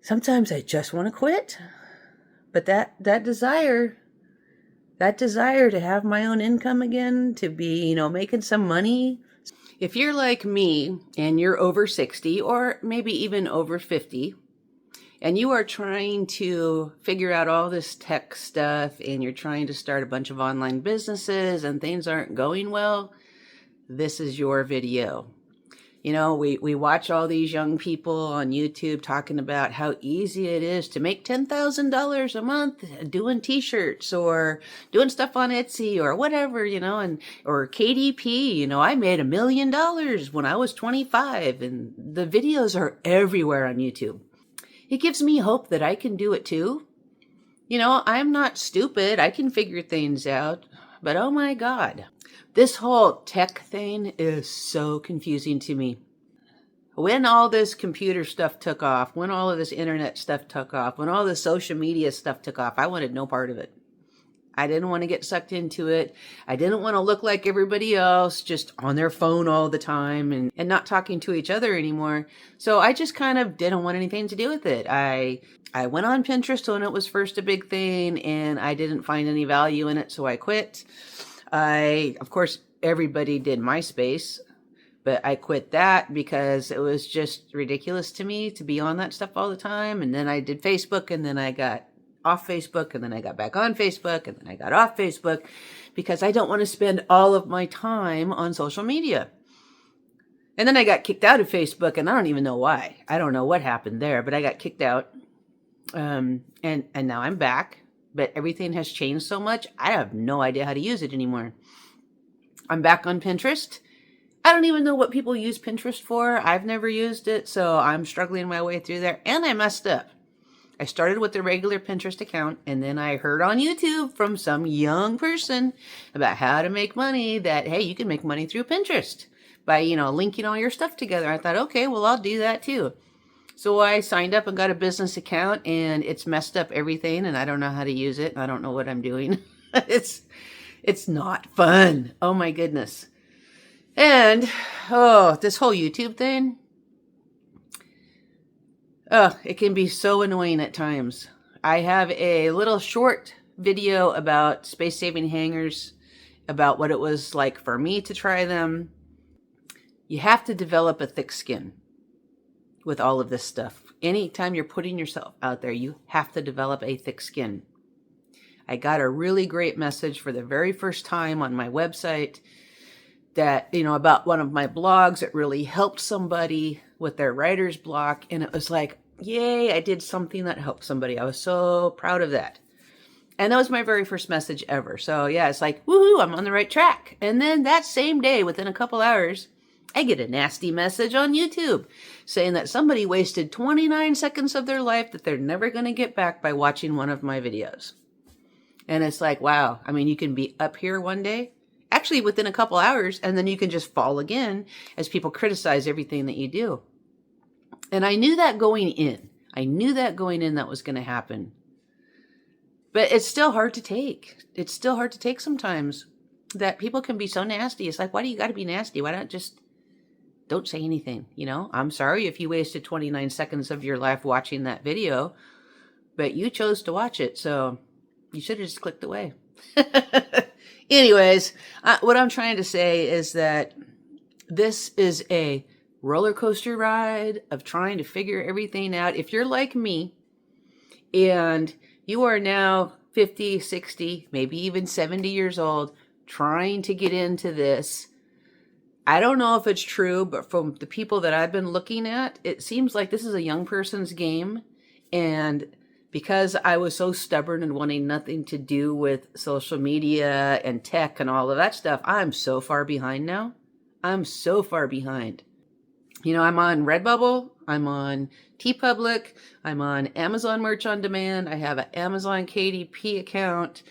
sometimes I just want to quit. But that desire to have my own income again, to be, making some money. If you're like me and you're over 60 or maybe even over 50, and you are trying to figure out all this tech stuff and you're trying to start a bunch of online businesses and things aren't going well, this is your video. We watch all these young people on YouTube talking about how easy it is to make $10,000 a month doing t-shirts or doing stuff on Etsy or whatever, or KDP, I made $1 million when I was 25, and the videos are everywhere on YouTube. It gives me hope that I can do it too. I'm not stupid. I can figure things out, but oh my God. This whole tech thing is so confusing to me. When all this computer stuff took off, when all of this internet stuff took off, when all the social media stuff took off, I wanted no part of it. I didn't want to get sucked into it. I didn't want to look like everybody else, just on their phone all the time and not talking to each other anymore. So I just kind of didn't want anything to do with it. I went on Pinterest when it was first a big thing, and I didn't find any value in it, so I quit. Of course, everybody did MySpace, but I quit that because it was just ridiculous to me to be on that stuff all the time. And then I did Facebook, and then I got off Facebook, and then I got back on Facebook, and then I got off Facebook because I don't want to spend all of my time on social media. And then I got kicked out of Facebook, and I don't even know why. I don't know what happened there, but I got kicked out. And now I'm back. But everything has changed so much, I have no idea how to use it anymore. I'm back on Pinterest. I don't even know what people use Pinterest for. I've never used it, so I'm struggling my way through there. And I messed up. I started with a regular Pinterest account, and then I heard on YouTube from some young person about how to make money, that, hey, you can make money through Pinterest by, linking all your stuff together. I thought, okay, well, I'll do that too. So I signed up and got a business account, and it's messed up everything, and I don't know how to use it. I don't know what I'm doing. It's not fun. Oh my goodness. And, this whole YouTube thing, it can be so annoying at times. I have a little short video about space-saving hangers, about what it was like for me to try them. You have to develop a thick skin with all of this stuff. Anytime you're putting yourself out there, you have to develop a thick skin. I got a really great message for the very first time on my website that, about one of my blogs. It really helped somebody with their writer's block. And it was like, yay, I did something that helped somebody. I was so proud of that. And that was my very first message ever. So yeah, it's like, woohoo, I'm on the right track. And then that same day, within a couple hours, I get a nasty message on YouTube saying that somebody wasted 29 seconds of their life that they're never going to get back by watching one of my videos. And it's like, wow. I mean, you can be up here one day, actually within a couple hours, and then you can just fall again as people criticize everything that you do. And I knew that going in. That was going to happen. But it's still hard to take. It's still hard to take sometimes that people can be so nasty. It's like, why do you got to be nasty? Why not just don't say anything? I'm sorry if you wasted 29 seconds of your life watching that video, but you chose to watch it. So you should have just clicked away. Anyways, what I'm trying to say is that this is a roller coaster ride of trying to figure everything out. If you're like me and you are now 50, 60, maybe even 70 years old, trying to get into this, I don't know if it's true, but from the people that I've been looking at, it seems like this is a young person's game. And because I was so stubborn and wanting nothing to do with social media and tech and all of that stuff, I'm so far behind now. I'm so far behind. I'm on Redbubble, I'm on TeePublic, I'm on Amazon Merch on Demand, I have an Amazon KDP account,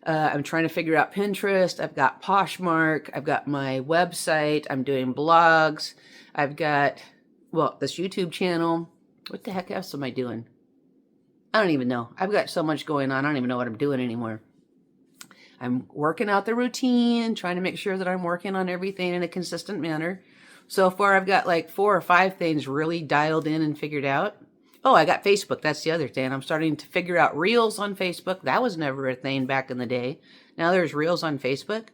I'm trying to figure out Pinterest, I've got Poshmark, I've got my website, I'm doing blogs, I've got, this YouTube channel. What the heck else am I doing? I don't even know. I've got so much going on, I don't even know what I'm doing anymore. I'm working out the routine, trying to make sure that I'm working on everything in a consistent manner. So far, I've got like 4 or 5 things really dialed in and figured out. Oh, I got Facebook. That's the other thing. I'm starting to figure out Reels on Facebook. That was never a thing back in the day. Now there's Reels on Facebook.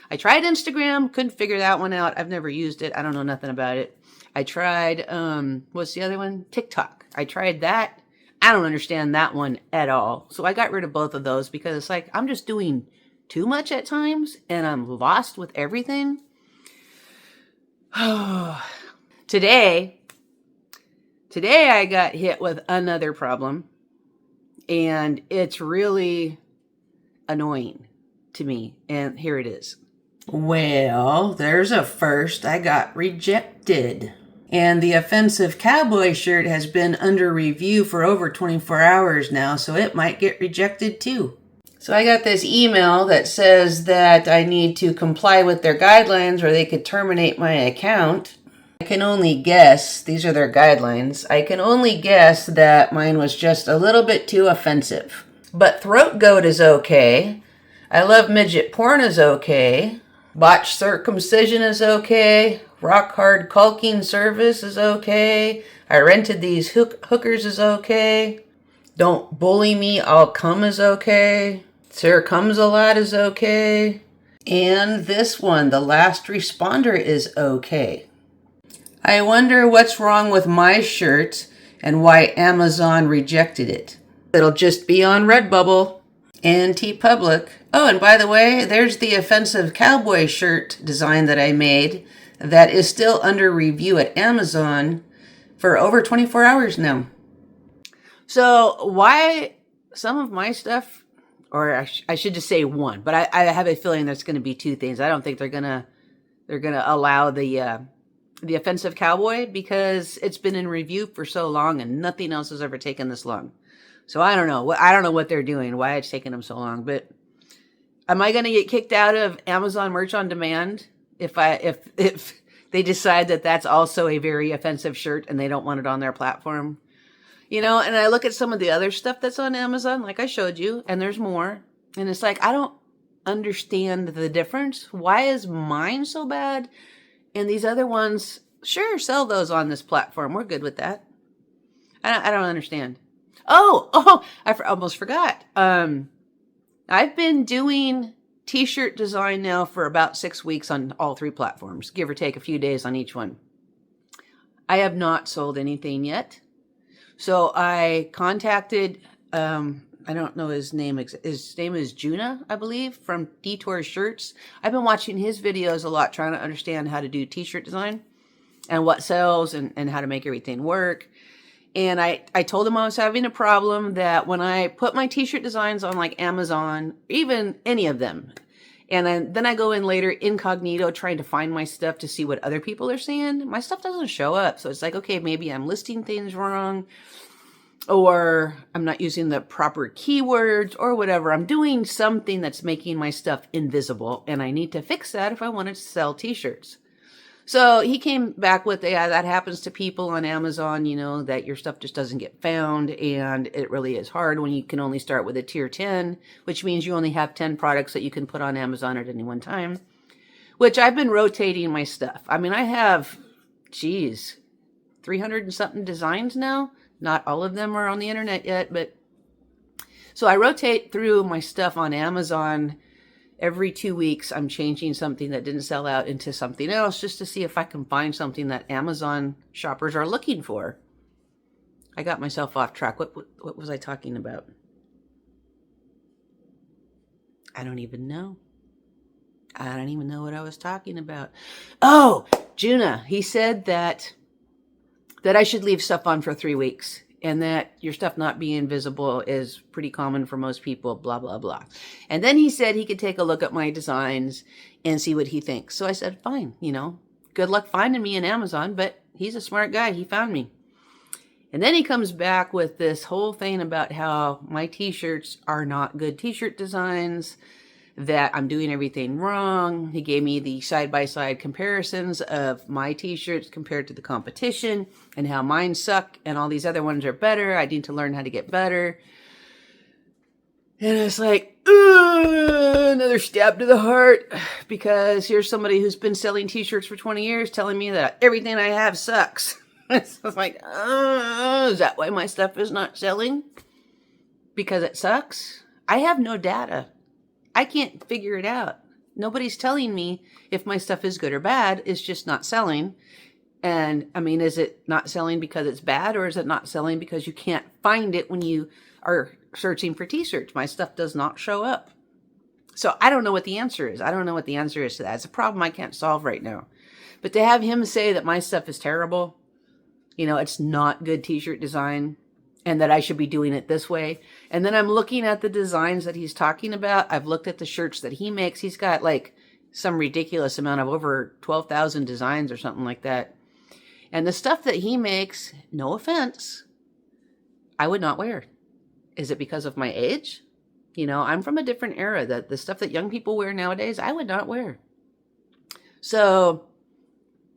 I tried Instagram. Couldn't figure that one out. I've never used it. I don't know nothing about it. I tried, what's the other one? TikTok. I tried that. I don't understand that one at all. So I got rid of both of those because it's like I'm just doing too much at times and I'm lost with everything. Today I got hit with another problem, and it's really annoying to me, and here it is. Well, there's a first. I got rejected. And the offensive cowboy shirt has been under review for over 24 hours now, so it might get rejected too. So I got this email that says that I need to comply with their guidelines or they could terminate my account. I can only guess, these are their guidelines, I can only guess that mine was just a little bit too offensive. But throat goat is okay. I love midget porn is okay. Botched circumcision is okay. Rock hard caulking service is okay. I rented these hookers is okay. Don't bully me, I'll come is okay. Sir comes a lot is okay. And this one, the last responder is okay. I wonder what's wrong with my shirt and why Amazon rejected it. It'll just be on Redbubble and TeePublic. Oh, and by the way, there's the offensive cowboy shirt design that I made that is still under review at Amazon for over 24 hours now. So why some of my stuff, or I should just say one, but I have a feeling there's going to be two things. I don't think they're gonna allow the offensive cowboy because it's been in review for so long and nothing else has ever taken this long. So I don't know. I don't know what they're doing, why it's taking them so long. But am I going to get kicked out of Amazon Merch on Demand if they decide that that's also a very offensive shirt and they don't want it on their platform? You know, and I look at some of the other stuff that's on Amazon, like I showed you, and there's more. And it's like, I don't understand the difference. Why is mine so bad? And these other ones, sure, sell those on this platform. We're good with that. I don't understand. Oh, I almost forgot. I've been doing t-shirt design now for about 6 weeks on all 3 platforms, give or take a few days on each one. I have not sold anything yet. So I contacted, I don't know his name. His name is Juna, I believe, from Detour Shirts. I've been watching his videos a lot, trying to understand how to do t-shirt design and what sells and how to make everything work. And I told him I was having a problem that when I put my t-shirt designs on like Amazon, even any of them, and then I go in later incognito trying to find my stuff to see what other people are saying, my stuff doesn't show up. So it's like, okay, maybe I'm listing things wrong, or I'm not using the proper keywords or whatever. I'm doing something that's making my stuff invisible, and I need to fix that if I want to sell t-shirts. So he came back with, yeah, that happens to people on Amazon, you know, that your stuff just doesn't get found, and it really is hard when you can only start with a tier 10, which means you only have 10 products that you can put on Amazon at any one time, which I've been rotating my stuff. I mean, I have, 300 and something designs now. Not all of them are on the internet yet, but so I rotate through my stuff on Amazon. Every 2 weeks, I'm changing something that didn't sell out into something else just to see if I can find something that Amazon shoppers are looking for. I got myself off track. What was I talking about? I don't even know. I don't even know what I was talking about. Oh, Juna, he said that I should leave stuff on for 3 weeks. And that your stuff not being visible is pretty common for most people, blah, blah, blah. And then he said he could take a look at my designs and see what he thinks. So I said, fine, you know, good luck finding me in Amazon, but he's a smart guy. He found me. And then he comes back with this whole thing about how my t-shirts are not good t-shirt designs, that I'm doing everything wrong. He gave me the side-by-side comparisons of my t-shirts compared to the competition and how mine suck and all these other ones are better. I need to learn how to get better. And it's like, another stab to the heart, because here's somebody who's been selling t-shirts for 20 years telling me that everything I have sucks. So it's like, is that why my stuff is not selling? Because it sucks? I have no data. I can't figure it out. Nobody's telling me if my stuff is good or bad. It's just not selling. And I mean, is it not selling because it's bad, or is it not selling because you can't find it when you are searching for T-shirts? My stuff does not show up. So I don't know what the answer is. I don't know what the answer is to that. It's a problem I can't solve right now. But to have him say that my stuff is terrible, it's not good T-shirt design, and that I should be doing it this way. And then I'm looking at the designs that he's talking about. I've looked at the shirts that he makes. He's got like some ridiculous amount of over 12,000 designs or something like that. And the stuff that he makes, no offense, I would not wear. Is it because of my age? I'm from a different era. The stuff that young people wear nowadays, I would not wear. So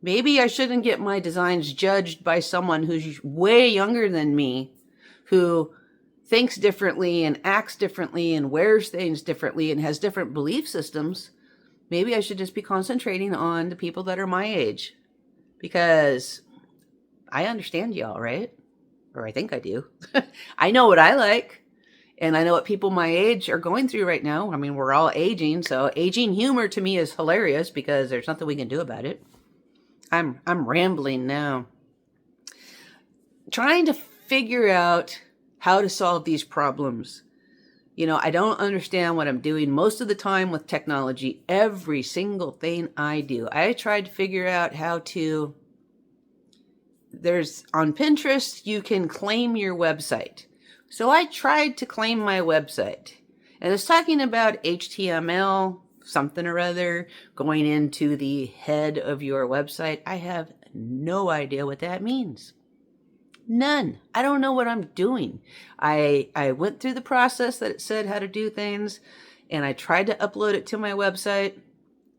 maybe I shouldn't get my designs judged by someone who's way younger than me, who thinks differently and acts differently and wears things differently and has different belief systems. Maybe I should just be concentrating on the people that are my age, because I understand y'all, right? Or I think I do. I know what I like, and I know what people my age are going through right now. I mean, we're all aging, so aging humor to me is hilarious because there's nothing we can do about it. I'm rambling now. Trying to figure out how to solve these problems. I don't understand what I'm doing most of the time with technology. Every single thing I do, I tried to figure out how to. There's on Pinterest, you can claim your website. So I tried to claim my website. And it's talking about HTML, something or other, going into the head of your website. I have no idea what that means. None. I don't know what I'm doing. I went through the process that it said how to do things, and I tried to upload it to my website,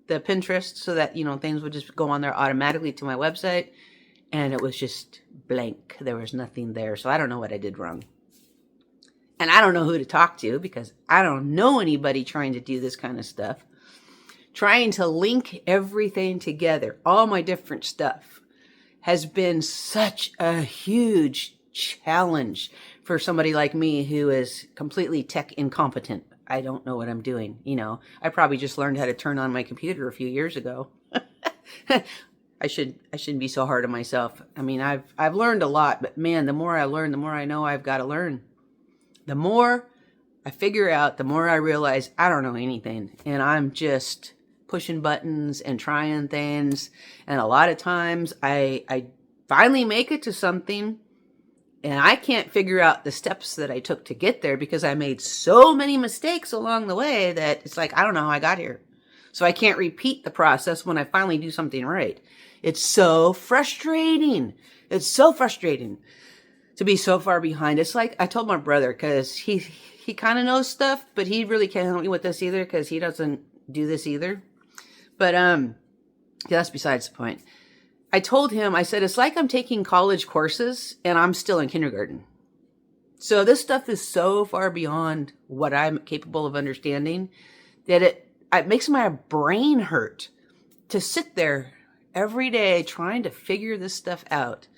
the Pinterest, so that, things would just go on there automatically to my website, and it was just blank. There was nothing there, so I don't know what I did wrong. And I don't know who to talk to, because I don't know anybody trying to do this kind of stuff. Trying to link everything together, all my different stuff, has been such a huge challenge for somebody like me who is completely tech incompetent. I don't know what I'm doing. I probably just learned how to turn on my computer a few years ago. I shouldn't be so hard on myself. I mean, I've learned a lot, but man, the more I learn, the more I know I've got to learn. The more I figure out, the more I realize I don't know anything, and I'm just pushing buttons and trying things. And a lot of times I finally make it to something, and I can't figure out the steps that I took to get there because I made so many mistakes along the way that it's like, I don't know how I got here. So I can't repeat the process when I finally do something right. It's so frustrating. It's so frustrating to be so far behind. It's like I told my brother, because he kind of knows stuff, but he really can't help me with this either because he doesn't do this either. But that's besides the point. I told him, I said, it's like I'm taking college courses and I'm still in kindergarten. So this stuff is so far beyond what I'm capable of understanding that it makes my brain hurt to sit there every day trying to figure this stuff out.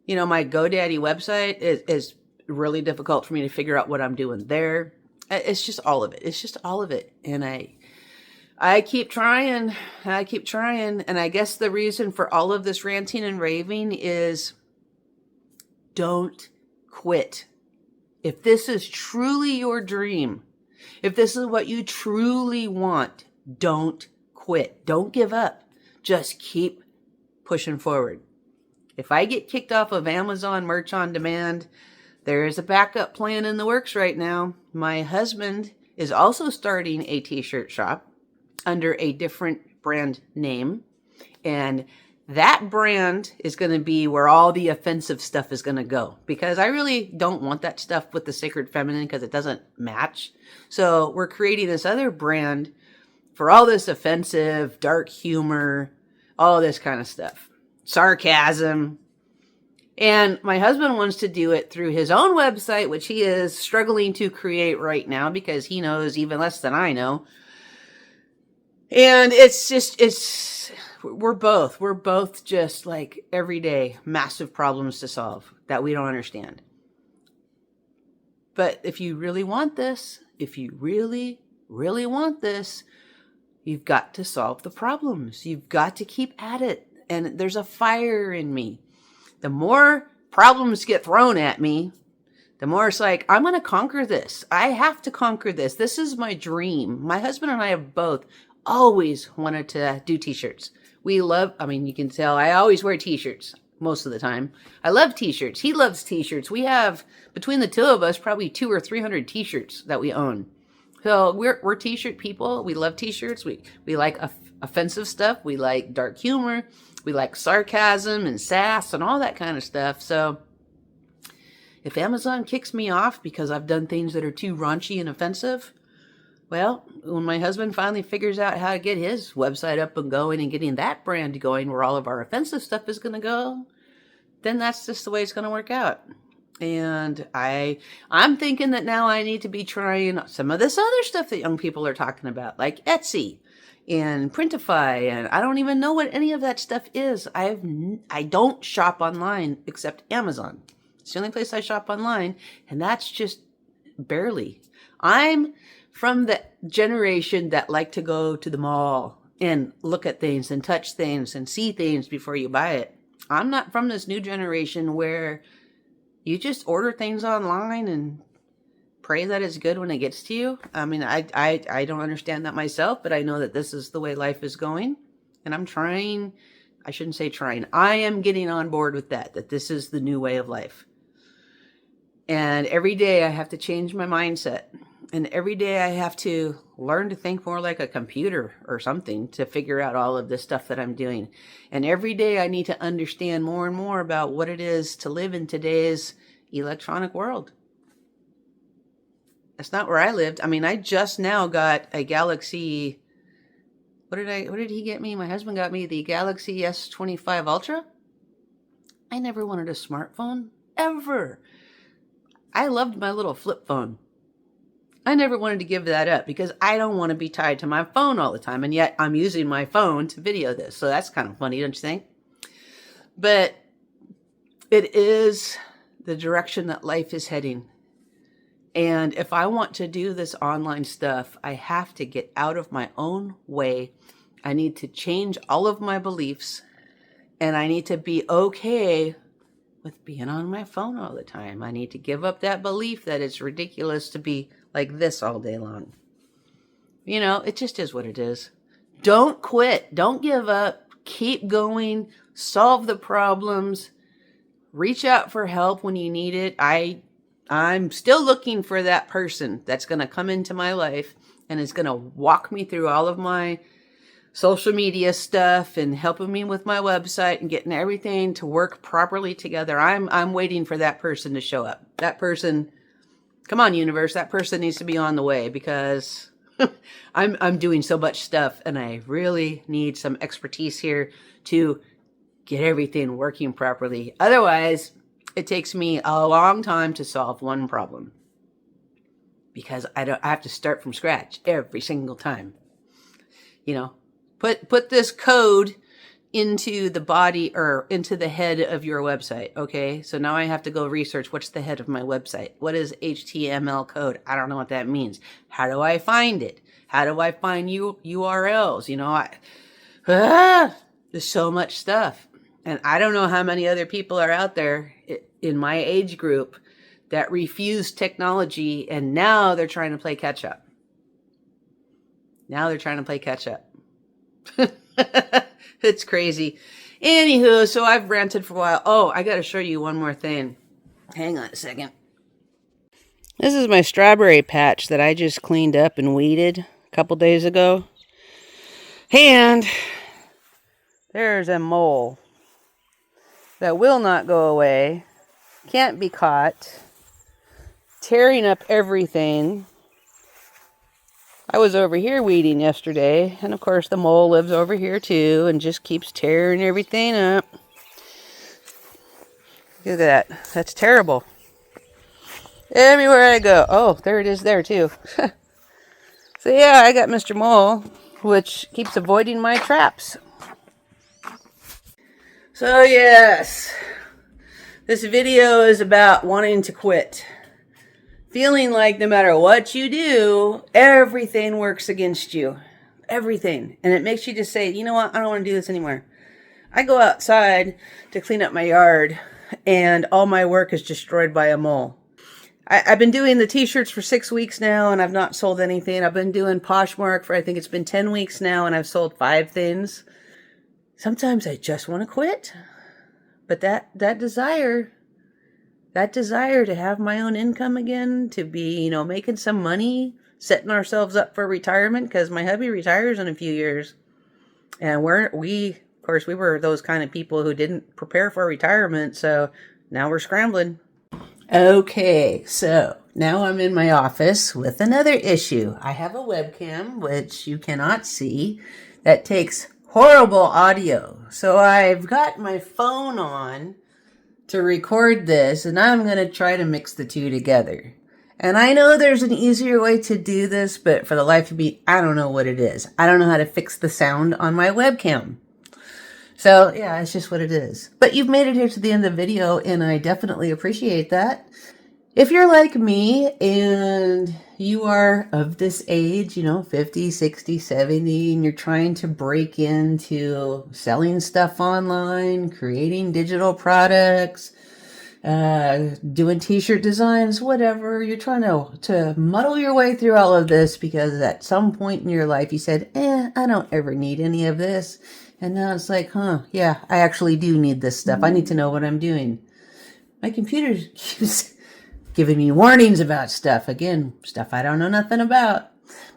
My GoDaddy website is really difficult for me to figure out what I'm doing there. It's just all of it. It's just all of it. And I keep trying. And I guess the reason for all of this ranting and raving is don't quit. If this is truly your dream, if this is what you truly want, don't quit. Don't give up. Just keep pushing forward. If I get kicked off of Amazon Merch on Demand, there is a backup plan in the works right now. My husband is also starting a t-shirt shop under a different brand name. And that brand is going to be where all the offensive stuff is going to go. Because I really don't want that stuff with the sacred feminine because it doesn't match. So we're creating this other brand for all this offensive, dark humor, all this kind of stuff. Sarcasm. And my husband wants to do it through his own website, which he is struggling to create right now because he knows even less than I know. And it's we're both just like everyday massive problems to solve that we don't understand. But if you really want this, if you really, really want this, you've got to solve the problems. You've got to keep at it. And there's a fire in me. The more problems get thrown at me, the more it's like, I'm going to conquer this. I have to conquer this. This is my dream. My husband and I have both always wanted to do t-shirts. We love, you can tell I always wear t-shirts most of the time. I love t-shirts. He loves t-shirts. We have, between the two of us, probably 200 or 300 t-shirts that we own. So we're t-shirt people. We love t-shirts. We like offensive stuff. We like dark humor. We like sarcasm and sass and all that kind of stuff. So if Amazon kicks me off because I've done things that are too raunchy and offensive, well, when my husband finally figures out how to get his website up and going and getting that brand going where all of our offensive stuff is going to go, then that's just the way it's going to work out. And I'm thinking that now I need to be trying some of this other stuff that young people are talking about, like Etsy and Printify, and I don't even know what any of that stuff is. I don't shop online except Amazon. It's the only place I shop online, and that's just barely. I'm from the generation that like to go to the mall and look at things and touch things and see things before you buy it. I'm not from this new generation where you just order things online and pray that it's good when it gets to you. I don't understand that myself, but I know that this is the way life is going. And I'm trying, I shouldn't say trying, I am getting on board with that this is the new way of life. And every day I have to change my mindset. And every day I have to learn to think more like a computer or something to figure out all of this stuff that I'm doing. And every day I need to understand more and more about what it is to live in today's electronic world. That's not where I lived. I just now got a Galaxy. What did he get me? My husband got me the Galaxy S25 Ultra. I never wanted a smartphone, ever. I loved my little flip phone. I never wanted to give that up because I don't want to be tied to my phone all the time. And yet I'm using my phone to video this. So that's kind of funny, don't you think? But it is the direction that life is heading. And if I want to do this online stuff, I have to get out of my own way. I need to change all of my beliefs. And I need to be okay with being on my phone all the time. I need to give up that belief that it's ridiculous to be like this all day long. It just is what it is. Don't quit. Don't give up. Keep going. Solve the problems. Reach out for help when you need it. I'm still looking for that person that's going to come into my life and is going to walk me through all of my social media stuff and helping me with my website and getting everything to work properly together. I'm waiting for that person to show up. That person, come on, universe, that person needs to be on the way because I'm doing so much stuff and I really need some expertise here to get everything working properly. Otherwise, it takes me a long time to solve one problem because I have to start from scratch every single time. Put this code into the body or into the head of your website. Okay. So now I have to go research what's the head of my website. What is HTML code? I don't know what that means. How do I find it? How do I find URLs? There's so much stuff. And I don't know how many other people are out there in my age group that refuse technology and now they're trying to play catch up. It's crazy. Anywho, so I've ranted for a while. Oh, I got to show you one more thing. Hang on a second. This is my strawberry patch that I just cleaned up and weeded a couple days ago. And there's a mole that will not go away, can't be caught, tearing up everything. I was over here weeding yesterday, and of course the mole lives over here too and just keeps tearing everything up. Look at that. That's terrible. Everywhere I go. Oh, there it is there too. So yeah, I got Mr. Mole, which keeps avoiding my traps. So yes, this video is about wanting to quit. Feeling like no matter what you do, everything works against you. Everything. And it makes you just say, you know what, I don't want to do this anymore. I go outside to clean up my yard and all my work is destroyed by a mole. I've been doing the t-shirts for 6 weeks now and I've not sold anything. I've been doing Poshmark for I think it's been 10 weeks now and I've sold 5 things. Sometimes I just want to quit. But that desire to have my own income again, to be, making some money, setting ourselves up for retirement, because my hubby retires in a few years. And we were those kind of people who didn't prepare for retirement, so now we're scrambling. Okay, so now I'm in my office with another issue. I have a webcam, which you cannot see, that takes horrible audio. So I've got my phone on to record this, and I'm going to try to mix the two together. And I know there's an easier way to do this, but for the life of me, I don't know what it is. I don't know how to fix the sound on my webcam. So yeah, it's just what it is. But you've made it here to the end of the video, and I definitely appreciate that. If you're like me and you are of this age, 50, 60, 70, and you're trying to break into selling stuff online, creating digital products, doing t-shirt designs, whatever, you're trying to muddle your way through all of this because at some point in your life you said, I don't ever need any of this. And now it's like, yeah, I actually do need this stuff. I need to know what I'm doing. My computer keeps giving me warnings about stuff. Again, stuff I don't know nothing about.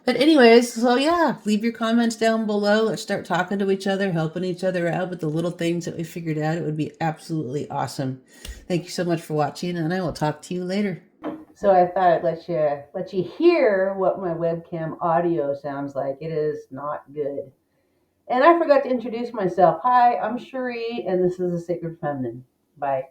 But anyways, so yeah, leave your comments down below. Let's start talking to each other, helping each other out with the little things that we figured out. It would be absolutely awesome. Thank you so much for watching, and I will talk to you later. So I thought I'd let you hear what my webcam audio sounds like. It is not good. And I forgot to introduce myself. Hi, I'm Cherie, and this is The Sacred Feminine. Bye.